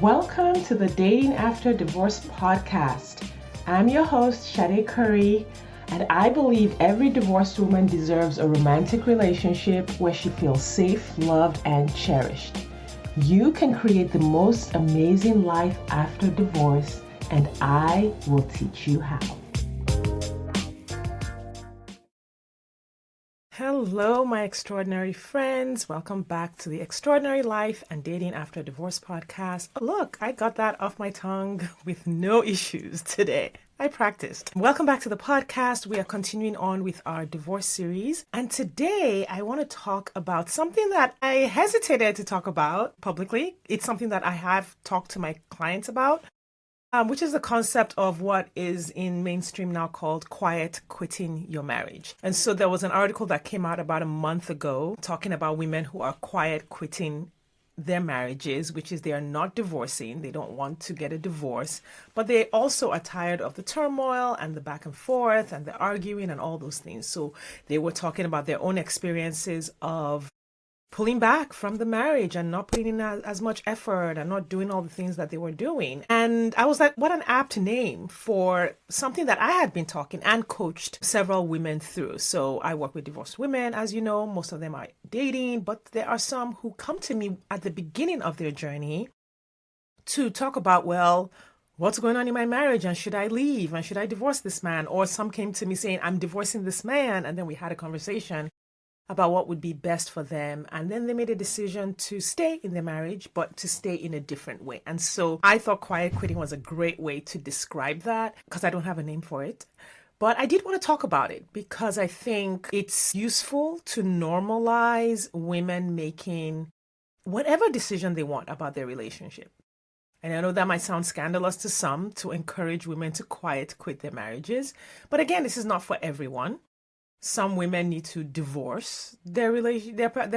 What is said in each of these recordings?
Welcome to the Dating After Divorce podcast. I'm your host, Shade Curry, and I believe every divorced woman deserves a romantic relationship where she feels safe, loved, and cherished. You can create the most amazing life after divorce, and I will teach you how. Hello, my extraordinary friends. Welcome back to the Extraordinary Life and Dating After Divorce podcast. Look, I got that off my tongue with no issues today. I practiced. Welcome back to the podcast. We are continuing on with our divorce series. And today I want to talk about something that I hesitated to talk about publicly. It's something that I have talked to my clients about. Which is the concept of what is in mainstream now called quiet quitting your marriage. And so there was an article that came out about a month ago talking about women who are quiet quitting their marriages, which is they are not divorcing. They don't want to get a divorce, but they also are tired of the turmoil and the back and forth and the arguing and all those things. So they were talking about their own experiences of pulling back from the marriage and not putting in as much effort and not doing all the things that they were doing. And I was like, what an apt name for something that I had been talking and coached several women through. So I work with divorced women, as you know, most of them are dating, but there are some who come to me at the beginning of their journey to talk about, well, what's going on in my marriage and should I leave and should I divorce this man? Or some came to me saying, I'm divorcing this man. And then we had a conversation about what would be best for them. And then they made a decision to stay in their marriage, but to stay in a different way. And so I thought quiet quitting was a great way to describe that because I don't have a name for it. But I did want to talk about it because I think it's useful to normalize women making whatever decision they want about their relationship. And I know that might sound scandalous to some to encourage women to quiet quit their marriages. But again, this is not for everyone. Some women need to divorce their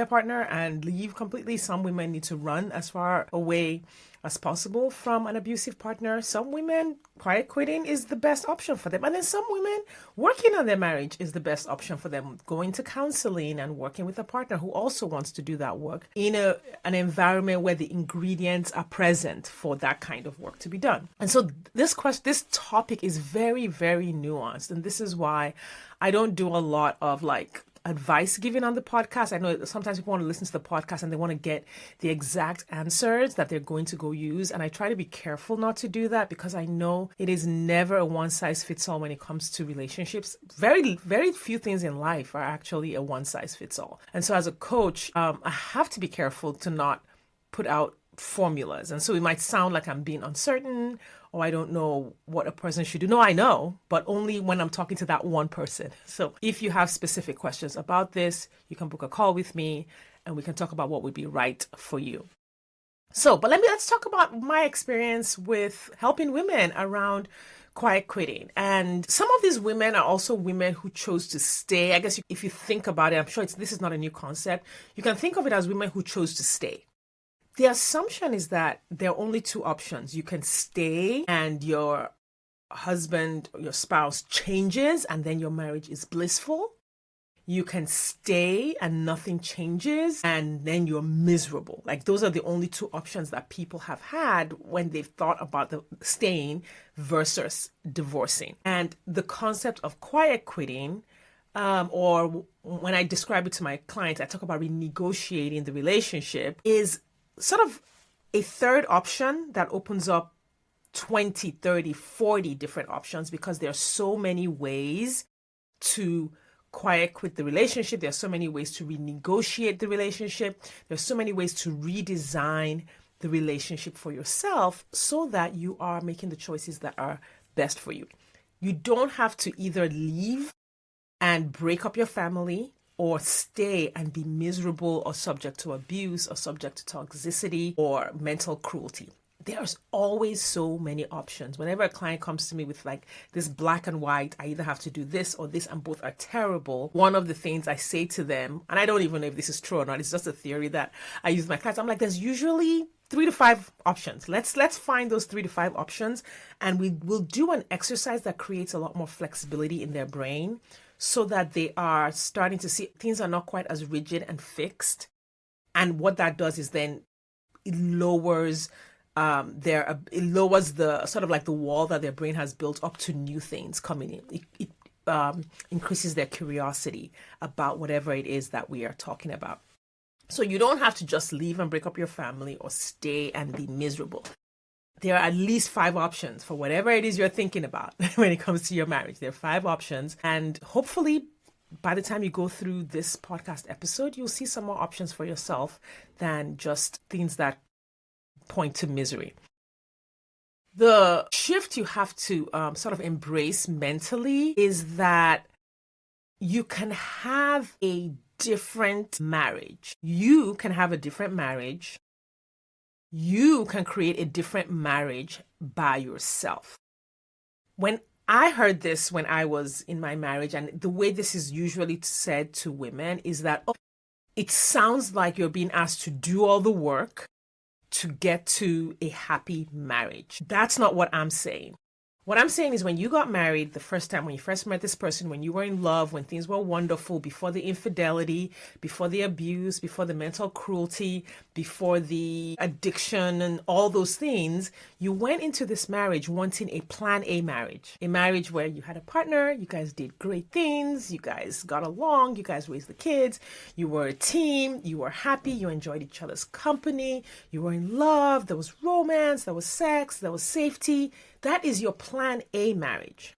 partner and leave completely. Some women need to run as far away as possible from an abusive partner. Some women, quiet quitting is the best option for them. And then some women, working on their marriage is the best option for them. Going to counseling and working with a partner who also wants to do that work in an environment where the ingredients are present for that kind of work to be done. And so this topic is very, very nuanced. And this is why I don't do a lot of advice giving on the podcast. I know sometimes people want to listen to the podcast and they want to get the exact answers that they're going to go use. And I try to be careful not to do that because I know it is never a one size fits all when it comes to relationships. Very, very few things in life are actually a one size fits all. And so as a coach, I have to be careful to not put out formulas. And so it might sound like I'm being uncertain or I don't know what a person should do. No, I know, but only when I'm talking to that one person. So if you have specific questions about this, you can book a call with me and we can talk about what would be right for you. So, but let's talk about my experience with helping women around quiet quitting. And some of these women are also women who chose to stay. I guess if you think about it, I'm sure this is not a new concept. You can think of it as women who chose to stay. The assumption is that there are only two options. You can stay and your husband or your spouse changes and then your marriage is blissful. You can stay and nothing changes and then you're miserable. Like those are the only two options that people have had when they've thought about the staying versus divorcing. And the concept of quiet quitting, or when I describe it to my clients, I talk about renegotiating the relationship, is sort of a third option that opens up 20, 30, 40 different options because there are so many ways to quiet quit the relationship. There are so many ways to renegotiate the relationship. There are so many ways to redesign the relationship for yourself so that you are making the choices that are best for you. You don't have to either leave and break up your family or stay and be miserable or subject to abuse or subject to toxicity or mental cruelty. There's always so many options. Whenever a client comes to me with this black and white, I either have to do this or this and both are terrible. One of the things I say to them, and I don't even know if this is true or not, it's just a theory that I use with my clients. I'm like, there's usually 3 to 5 options. Let's find those 3 to 5 options and we will do an exercise that creates a lot more flexibility in their brain so that they are starting to see things are not quite as rigid and fixed. And what that does is then it lowers it lowers the sort of like the wall that their brain has built up to new things coming in. It increases their curiosity about whatever it is that we are talking about. So you don't have to just leave and break up your family or stay and be miserable. There are at least 5 options for whatever it is you're thinking about when it comes to your marriage. There are 5 options. And hopefully, by the time you go through this podcast episode, you'll see some more options for yourself than just things that point to misery. The shift you have to sort of embrace mentally is that you can have a different marriage. You can have a different marriage. You can create a different marriage by yourself. When I heard this when I was in my marriage, and the way this is usually said to women is that, oh, it sounds like you're being asked to do all the work to get to a happy marriage. That's not what I'm saying. What I'm saying is when you got married the first time, when you first met this person, when you were in love, when things were wonderful, before the infidelity, before the abuse, before the mental cruelty, before the addiction and all those things, you went into this marriage wanting a plan A marriage. A marriage where you had a partner, you guys did great things, you guys got along, you guys raised the kids, you were a team, you were happy, you enjoyed each other's company, you were in love, there was romance, there was sex, there was safety. That is your plan A marriage.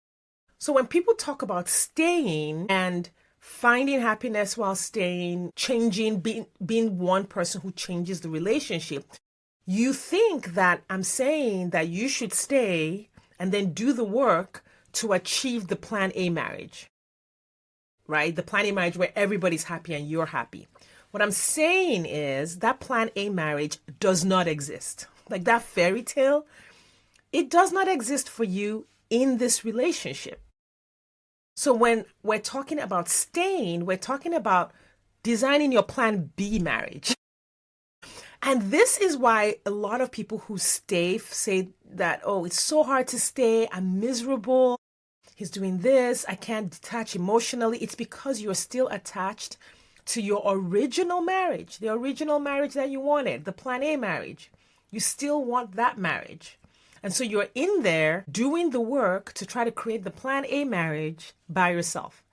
So when people talk about staying and finding happiness while staying, changing, being one person who changes the relationship, you think that I'm saying that you should stay and then do the work to achieve the plan A marriage, right? The plan A marriage where everybody's happy and you're happy. What I'm saying is that plan A marriage does not exist. Like that fairy tale, it does not exist for you in this relationship. So when we're talking about staying, we're talking about designing your plan B marriage. And this is why a lot of people who stay say that, oh, it's so hard to stay, I'm miserable, he's doing this, I can't detach emotionally. It's because you're still attached to your original marriage, the original marriage that you wanted, the plan A marriage. You still want that marriage. And so you're in there doing the work to try to create the plan A marriage by yourself.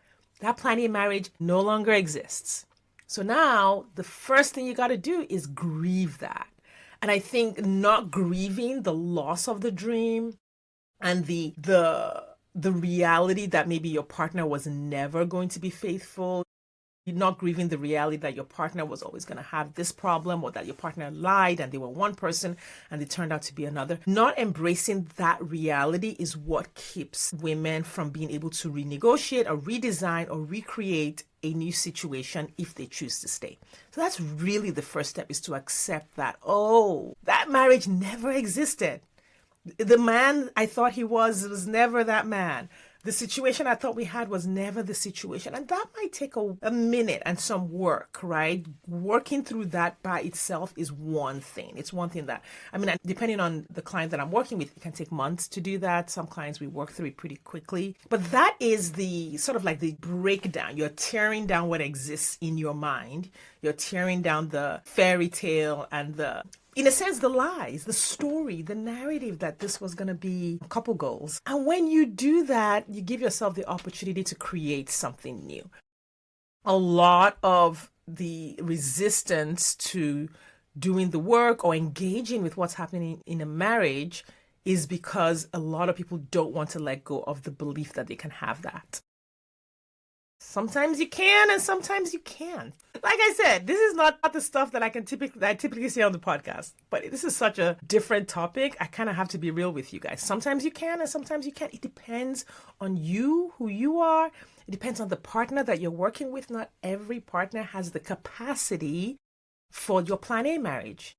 That plan A marriage no longer exists. So now the first thing you got to do is grieve that. And I think not grieving the loss of the dream and the reality that maybe your partner was never going to be faithful. You're not grieving the reality that your partner was always going to have this problem, or that your partner lied and they were one person and they turned out to be another. Not embracing that reality is what keeps women from being able to renegotiate or redesign or recreate a new situation if they choose to stay. So that's really the first step, is to accept that, oh, that marriage never existed. The man I thought he was never that man. The situation I thought we had was never the situation. And that might take a minute and some work, right? Working through that by itself is one thing. It's one thing that, I mean, depending on the client that I'm working with, it can take months to do that. Some clients, we work through it pretty quickly. But that is the sort of like the breakdown. You're tearing down what exists in your mind. You're tearing down the fairy tale and in a sense, the lies, the story, the narrative that this was going to be couple goals. And when you do that, you give yourself the opportunity to create something new. A lot of the resistance to doing the work or engaging with what's happening in a marriage is because a lot of people don't want to let go of the belief that they can have that. Sometimes you can and sometimes you can't. Like I said, this is not the stuff that I typically say on the podcast, but this is such a different topic. I kind of have to be real with you guys. Sometimes you can and sometimes you can't. It depends on you, who you are. It depends on the partner that you're working with. Not every partner has the capacity for your plan A marriage.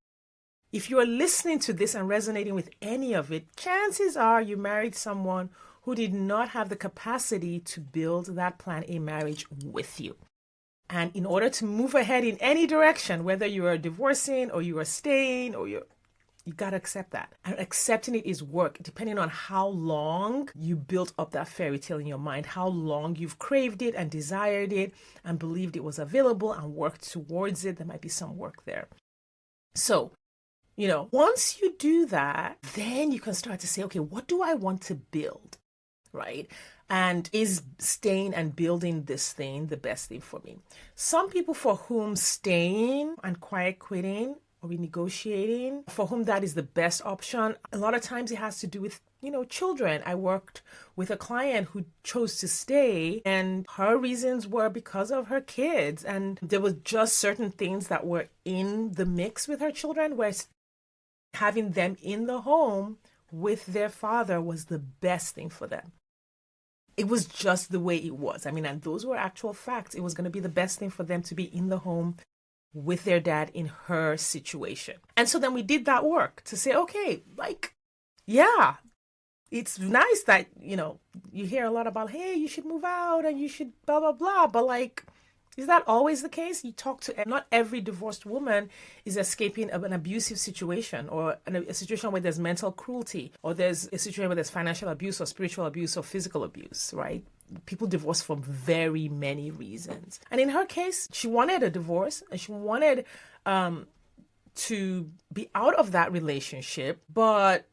If you are listening to this and resonating with any of it, chances are you married someone who did not have the capacity to build that plan A marriage with you. And in order to move ahead in any direction, whether you are divorcing or you are staying or you got to accept that. And accepting it is work, depending on how long you built up that fairy tale in your mind, how long you've craved it and desired it and believed it was available and worked towards it. There might be some work there. So Once you do that, then you can start to say, okay, what do I want to build? Right? And is staying and building this thing the best thing for me? Some people for whom staying and quiet quitting or renegotiating, for whom that is the best option, a lot of times it has to do with, children. I worked with a client who chose to stay, and her reasons were because of her kids. And there was just certain things that were in the mix with her children where having them in the home with their father was the best thing for them. It was just the way it was. I mean, and those were actual facts. It was going to be the best thing for them to be in the home with their dad in her situation. And so then we did that work to say, okay, yeah, it's nice that, you hear a lot about, hey, you should move out and you should blah, blah, blah. But is that always the case? You talk to, not every divorced woman is escaping an abusive situation or a situation where there's mental cruelty or there's a situation where there's financial abuse or spiritual abuse or physical abuse, right? People divorce for very many reasons. And in her case, she wanted a divorce and she wanted to be out of that relationship, but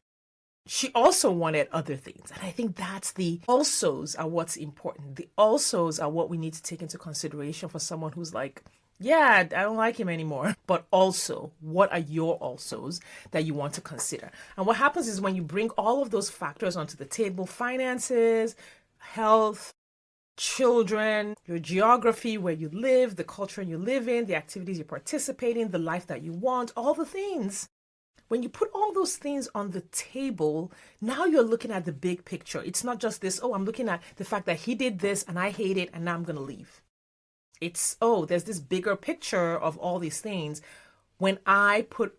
she also wanted other things. And I think that's the alsos are what's important. The alsos are what we need to take into consideration for someone who's like, yeah, I don't like him anymore. But also, what are your alsos that you want to consider? And what happens is when you bring all of those factors onto the table, finances, health, children, your geography, where you live, the culture you live in, the activities you participate in, the life that you want, all the things. When you put all those things on the table, now you're looking at the big picture. It's not just this, I'm looking at the fact that he did this and I hate it and now I'm going to leave. It's, there's this bigger picture of all these things. When I put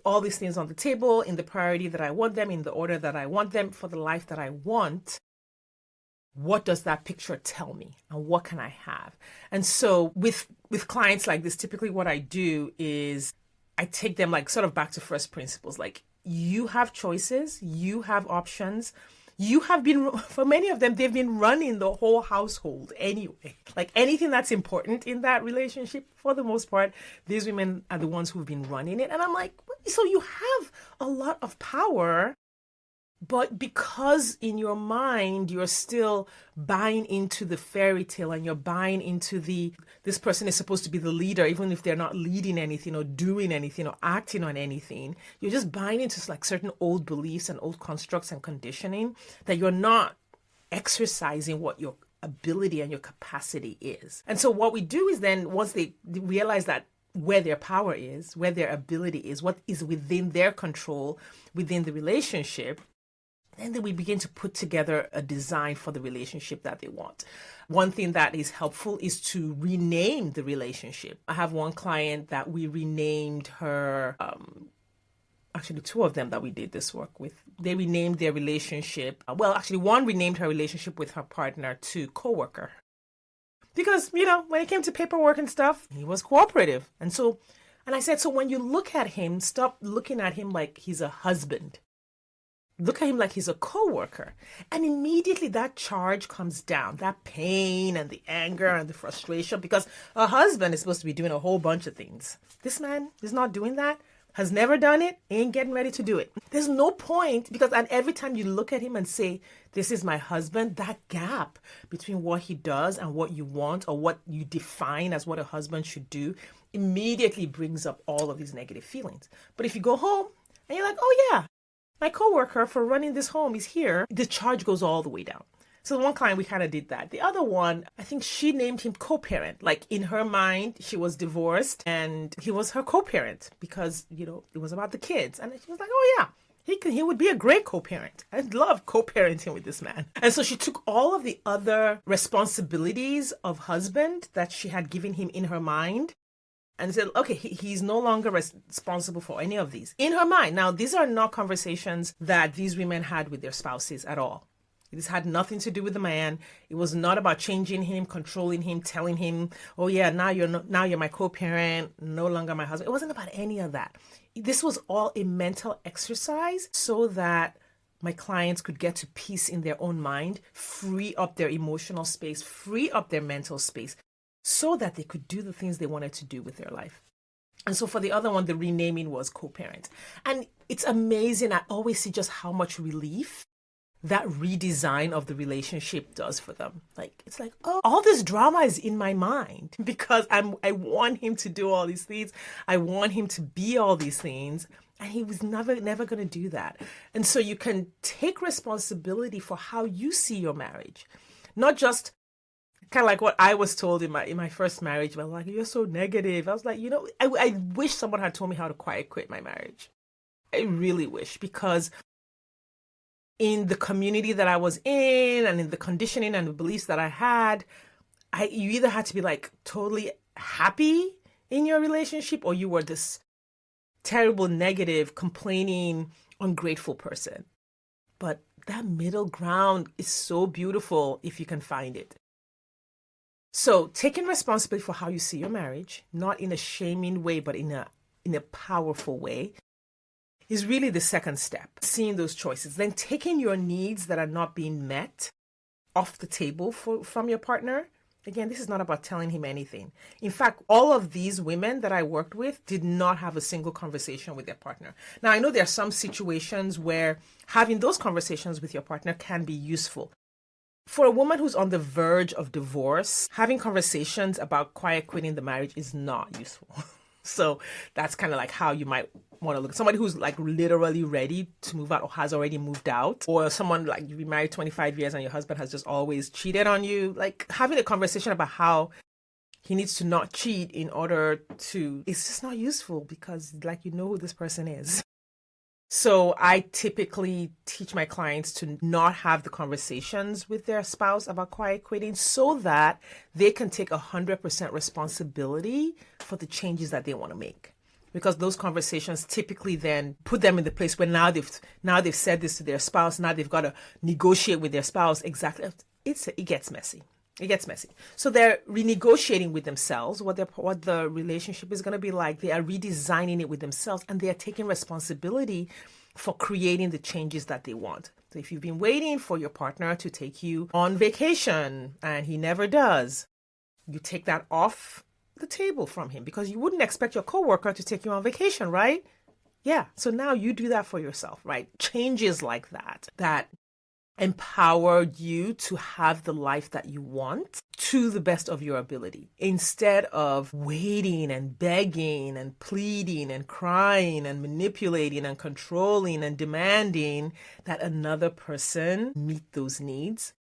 all these things on the table in the priority that I want them, in the order that I want them, for the life that I want, what does that picture tell me and what can I have? And so with clients like this, typically what I do is I take them sort of back to first principles. You have choices, you have options. You have been, for many of them, they've been running the whole household anyway. Anything that's important in that relationship, for the most part, these women are the ones who've been running it. And I'm like, so you have a lot of power, but because in your mind, you're still buying into the fairy tale and you're buying into this person is supposed to be the leader, even if they're not leading anything or doing anything or acting on anything, you're just buying into certain old beliefs and old constructs and conditioning that you're not exercising what your ability and your capacity is. And so what we do is then once they realize that where their power is, where their ability is, what is within their control, within the relationship, and then we begin to put together a design for the relationship that they want. One thing that is helpful is to rename the relationship. I have one client that we renamed her, actually two of them that we did this work with. They renamed their relationship. One renamed her relationship with her partner to coworker. Because, when it came to paperwork and stuff, he was cooperative. And I said, so when you look at him, stop looking at him like he's a husband. Look at him like he's a coworker. And immediately that charge comes down, that pain and the anger and the frustration, because a husband is supposed to be doing a whole bunch of things. This man is not doing that, has never done it, ain't getting ready to do it. There's no point, because and every time you look at him and say, this is my husband, that gap between what he does and what you want or what you define as what a husband should do immediately brings up all of these negative feelings. But if you go home and you're like, oh yeah, my coworker for running this home is here, the charge goes all the way down. So the one client, we kind of did that. The other one, I think she named him co-parent. In her mind, she was divorced and he was her co-parent because, it was about the kids. And she was like, oh yeah, he would be a great co-parent. I'd love co-parenting with this man. And so she took all of the other responsibilities of husband that she had given him in her mind and said, okay, he's no longer responsible for any of these. In her mind. Now, these are not conversations that these women had with their spouses at all. This had nothing to do with the man. It was not about changing him, controlling him, telling him, oh yeah, now you're my co-parent, no longer my husband. It wasn't about any of that. This was all a mental exercise so that my clients could get to peace in their own mind, free up their emotional space, free up their mental space, so that they could do the things they wanted to do with their life. And so for the other one, the renaming was co-parent. And it's amazing. I always see just how much relief that redesign of the relationship does for them. Like, it's like, oh, all this drama is in my mind because I want him to do all these things. I want him to be all these things. And he was never going to do that. And so you can take responsibility for how you see your marriage, not just kind of like what I was told in my first marriage. Well, like, you're so negative. I was like, I wish someone had told me how to quiet quit my marriage. I really wish, because in the community that I was in and in the conditioning and the beliefs that I had, you either had to be like totally happy in your relationship, or you were this terrible, negative, complaining, ungrateful person. But that middle ground is so beautiful if you can find it. So taking responsibility for how you see your marriage, not in a shaming way, but in a powerful way, is really the second step. Seeing those choices, then taking your needs that are not being met off the table from your partner. Again, this is not about telling him anything. In fact, all of these women that I worked with did not have a single conversation with their partner. Now, I know there are some situations where having those conversations with your partner can be useful. For a woman who's on the verge of divorce, having conversations about quiet quitting the marriage is not useful. So that's kind of like how you might want to look at somebody who's like literally ready to move out or has already moved out, or someone like you've been married 25 years and your husband has just always cheated on you. Like, having a conversation about how he needs to not cheat in order to, it's just not useful, because like, who this person is. So I typically teach my clients to not have the conversations with their spouse about quiet quitting, so that they can take 100% responsibility for the changes that they want to make. Because those conversations typically then put them in the place where now they've said this to their spouse. Now they've got to negotiate with their spouse. Exactly. It gets messy. It gets messy. So they're renegotiating with themselves what the relationship is going to be like. They are redesigning it with themselves, and they are taking responsibility for creating the changes that they want. So if you've been waiting for your partner to take you on vacation and he never does, you take that off the table from him, because you wouldn't expect your coworker to take you on vacation, right? Yeah. So now you do that for yourself, right? Changes like that empowered you to have the life that you want to the best of your ability, instead of waiting and begging and pleading and crying and manipulating and controlling and demanding that another person meet those needs,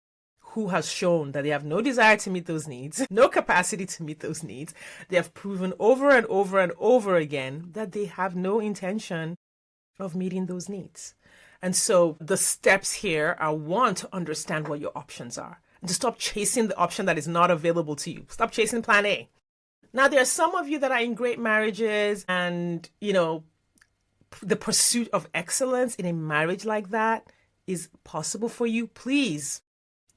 who has shown that they have no desire to meet those needs, no capacity to meet those needs. They have proven over and over and over again that they have no intention of meeting those needs. And so the steps here are, one, to understand what your options are, and to stop chasing the option that is not available to you. Stop chasing plan A. Now, there are some of you that are in great marriages, and, the pursuit of excellence in a marriage like that is possible for you. Please,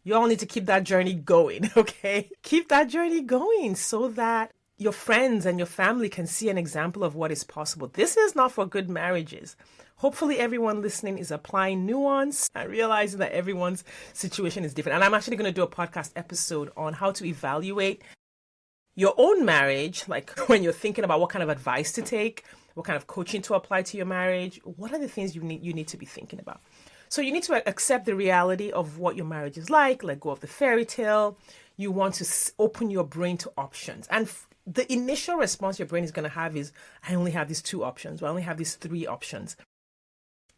you all need to keep that journey going, okay? Keep that journey going so that your friends and your family can see an example of what is possible. This is not for good marriages. Hopefully everyone listening is applying nuance and realizing that everyone's situation is different. And I'm actually going to do a podcast episode on how to evaluate your own marriage, like when you're thinking about what kind of advice to take, what kind of coaching to apply to your marriage. What are the things you need to be thinking about? So you need to accept the reality of what your marriage is like, let go of the fairy tale. You want to open your brain to options. And the initial response your brain is going to have is, I only have these 2 options. Or I only have these 3 options.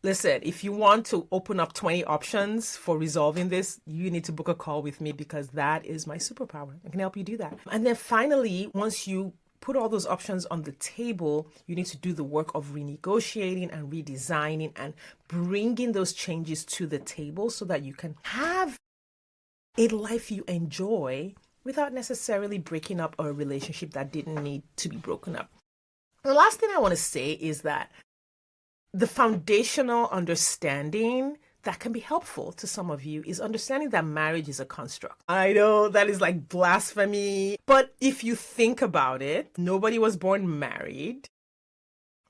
Listen, if you want to open up 20 options for resolving this, you need to book a call with me, because that is my superpower. I can help you do that. And then finally, once you put all those options on the table, you need to do the work of renegotiating and redesigning and bringing those changes to the table so that you can have a life you enjoy without necessarily breaking up a relationship that didn't need to be broken up. The last thing I want to say is that the foundational understanding that can be helpful to some of you is understanding that marriage is a construct. I know that is like blasphemy, but if you think about it, nobody was born married,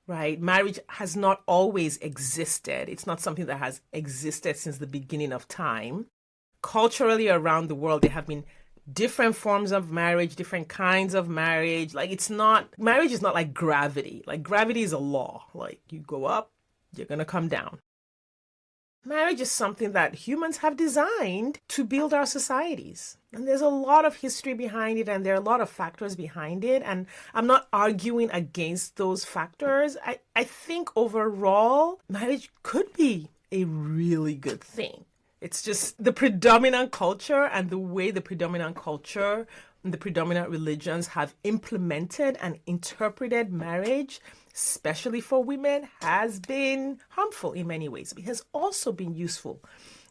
right? Marriage has not always existed. It's not something that has existed since the beginning of time. Culturally around the world, there have been different forms of marriage, different kinds of marriage. Like marriage is not like gravity. Like gravity is a law. Like you go up, you're going to come down. Marriage is something that humans have designed to build our societies. And there's a lot of history behind it, and there are a lot of factors behind it. And I'm not arguing against those factors. I think overall, marriage could be a really good thing. It's just the predominant culture and the way the predominant culture and the predominant religions have implemented and interpreted marriage, especially for women, has been harmful in many ways. It has also been useful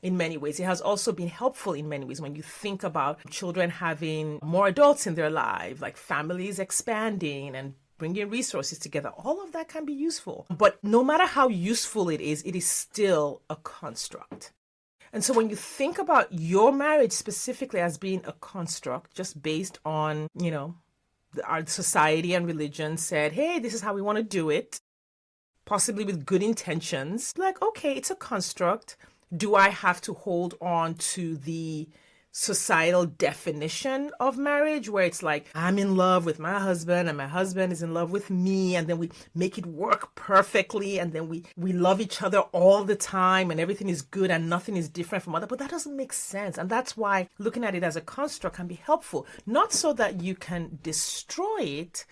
in many ways. It has also been helpful in many ways when you think about children having more adults in their life, like families expanding and bringing resources together. All of that can be useful. But no matter how useful it is still a construct. And so when you think about your marriage specifically as being a construct, just based on, our society and religion said, hey, this is how we want to do it, possibly with good intentions, like, okay, it's a construct. Do I have to hold on to the societal definition of marriage where it's like, I'm in love with my husband and my husband is in love with me, and then we make it work perfectly, and then we love each other all the time and everything is good and nothing is different from other. But that doesn't make sense. And that's why looking at it as a construct can be helpful, not so that you can destroy it,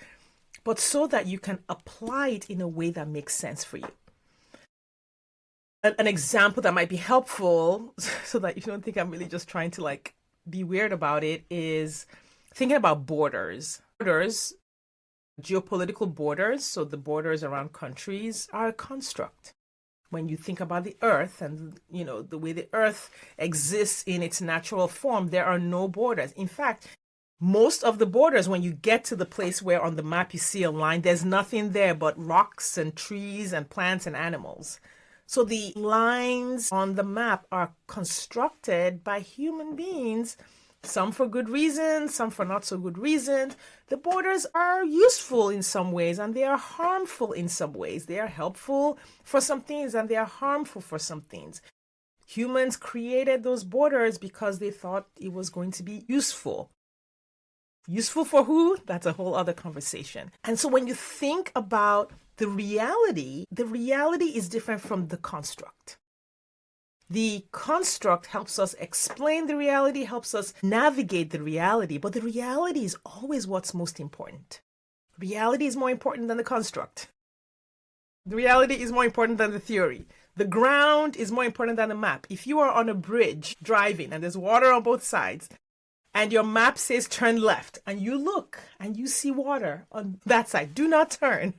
but so that you can apply it in a way that makes sense for you. An example that might be helpful so that you don't think I'm really just trying to be weird about it is thinking about borders. Geopolitical borders, so the borders around countries, are a construct. When you think about the earth and, the way the earth exists in its natural form, there are no borders. In fact, most of the borders, when you get to the place where on the map you see a line, there's nothing there but rocks and trees and plants and animals. So the lines on the map are constructed by human beings, some for good reasons, some for not so good reasons. The borders are useful in some ways and they are harmful in some ways. They are helpful for some things and they are harmful for some things. Humans created those borders because they thought it was going to be useful. Useful for who? That's a whole other conversation. And so when you think about the reality is different from the construct. The construct helps us explain the reality, helps us navigate the reality, but the reality is always what's most important. Reality is more important than the construct. The reality is more important than the theory. The ground is more important than the map. If you are on a bridge driving and there's water on both sides, and your map says turn left, and you look and you see water on that side, do not turn.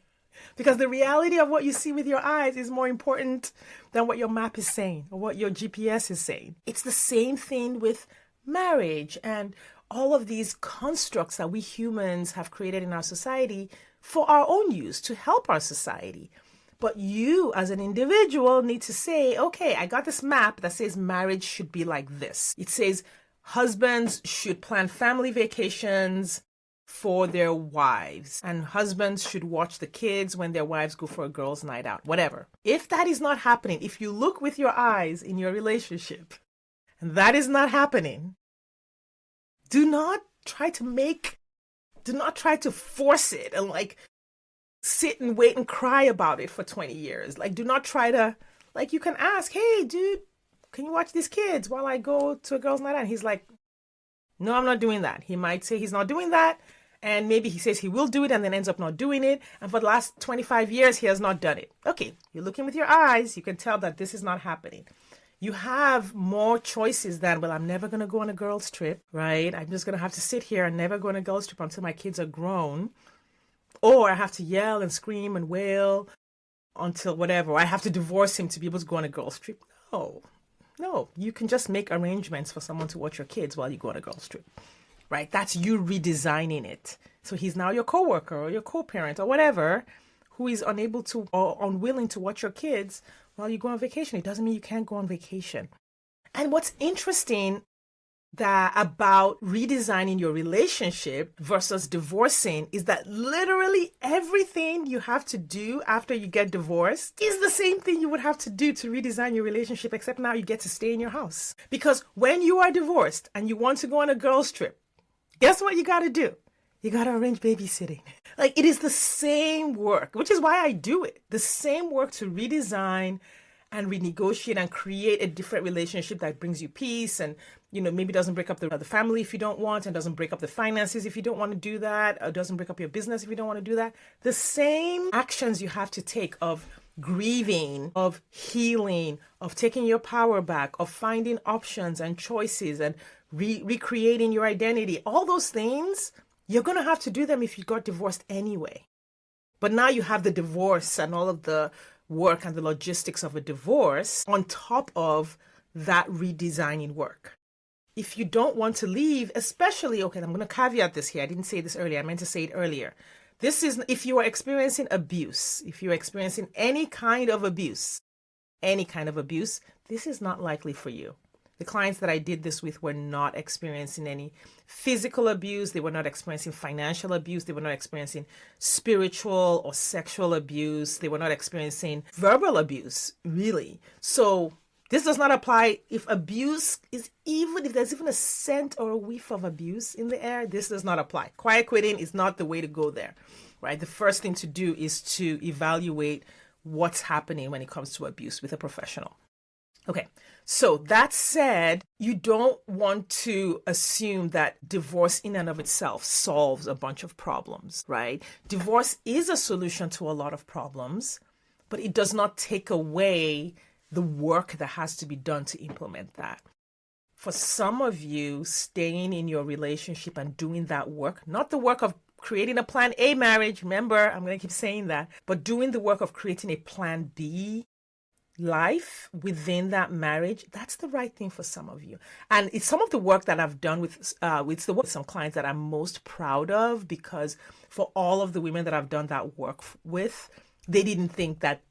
Because the reality of what you see with your eyes is more important than what your map is saying or what your GPS is saying. It's the same thing with marriage and all of these constructs that we humans have created in our society for our own use, to help our society. But you as an individual need to say, okay, I got this map that says marriage should be like this. It says husbands should plan family vacations for their wives, and husbands should watch the kids when their wives go for a girls' night out, whatever. If that is not happening, if you look with your eyes in your relationship and that is not happening, do not try to force it and sit and wait and cry about it for 20 years. Do not try to, you can ask, hey dude, can you watch these kids while I go to a girls' night out? And he's like, no, I'm not doing that. He might say he's not doing that. And maybe he says he will do it and then ends up not doing it. And for the last 25 years, he has not done it. Okay, you're looking with your eyes. You can tell that this is not happening. You have more choices than, well, I'm never going to go on a girls' trip, right? I'm just going to have to sit here and never go on a girls' trip until my kids are grown. Or I have to yell and scream and wail until whatever. Or I have to divorce him to be able to go on a girls' trip. No, you can just make arrangements for someone to watch your kids while you go on a girls' trip. Right? That's you redesigning it. So he's now your coworker or your co-parent or whatever who is unable to or unwilling to watch your kids while you go on vacation. It doesn't mean you can't go on vacation. And what's interesting about redesigning your relationship versus divorcing is that literally everything you have to do after you get divorced is the same thing you would have to do to redesign your relationship, except now you get to stay in your house. Because when you are divorced and you want to go on a girls' trip, Guess what you got to do? You got to arrange babysitting. Like, it is the same work, which is why I do it. The same work to redesign and renegotiate and create a different relationship that brings you peace and, maybe doesn't break up the family if you don't want, and doesn't break up the finances if you don't want to do that, or doesn't break up your business if you don't want to do that. The same actions you have to take of grieving, of healing, of taking your power back, of finding options and choices and recreating your identity, all those things, you're going to have to do them if you got divorced anyway. But now you have the divorce and all of the work and the logistics of a divorce on top of that redesigning work. If you don't want to leave, especially, okay, I'm going to caveat this here. I didn't say this earlier. I meant to say it earlier. This is if you are experiencing abuse, if you're experiencing any kind of abuse, this is not likely for you. The clients that I did this with were not experiencing any physical abuse. They were not experiencing financial abuse. They were not experiencing spiritual or sexual abuse. They were not experiencing verbal abuse, really. So this does not apply if abuse is if there's even a scent or a whiff of abuse in the air. This does not apply. Quiet quitting is not the way to go there, right? The first thing to do is to evaluate what's happening when it comes to abuse with a professional. Okay, so that said, you don't want to assume that divorce in and of itself solves a bunch of problems, right? Divorce is a solution to a lot of problems, but it does not take away the work that has to be done to implement that. For some of you, staying in your relationship and doing that work, not the work of creating a plan A marriage, remember, I'm going to keep saying that, but doing the work of creating a plan B life within that marriage, that's the right thing for some of you. And it's some of the work that I've done with some clients that I'm most proud of, because for all of the women that I've done that work with, they didn't think that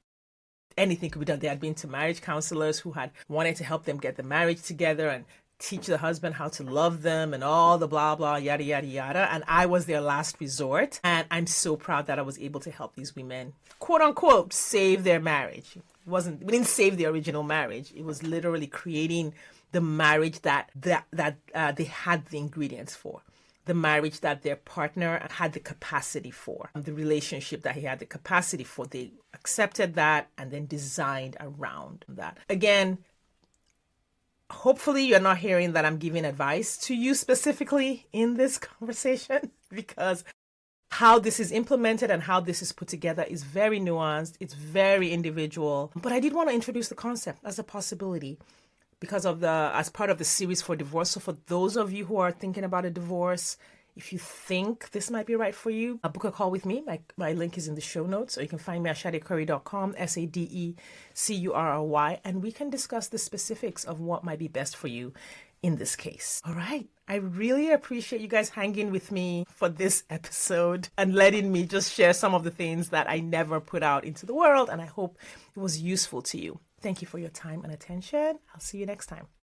anything could be done. They had been to marriage counselors who had wanted to help them get the marriage together and teach the husband how to love them and all the blah, blah, yada, yada, yada. And I was their last resort. And I'm so proud that I was able to help these women, quote unquote, save their marriage. We didn't save the original marriage. It was literally creating the marriage that they had the ingredients for. The marriage that their partner had the capacity for. The relationship that he had the capacity for. They accepted that and then designed around that. Again, hopefully you're not hearing that I'm giving advice to you specifically in this conversation, because how this is implemented and how this is put together is very nuanced. It's very individual. But I did want to introduce the concept as a possibility because of as part of the series for divorce. So for those of you who are thinking about a divorce, if you think this might be right for you, book a call with me. My link is in the show notes, or you can find me at sadecurry.com, SADECURRY, and we can discuss the specifics of what might be best for you in this case. All right. I really appreciate you guys hanging with me for this episode and letting me just share some of the things that I never put out into the world. And I hope it was useful to you. Thank you for your time and attention. I'll see you next time.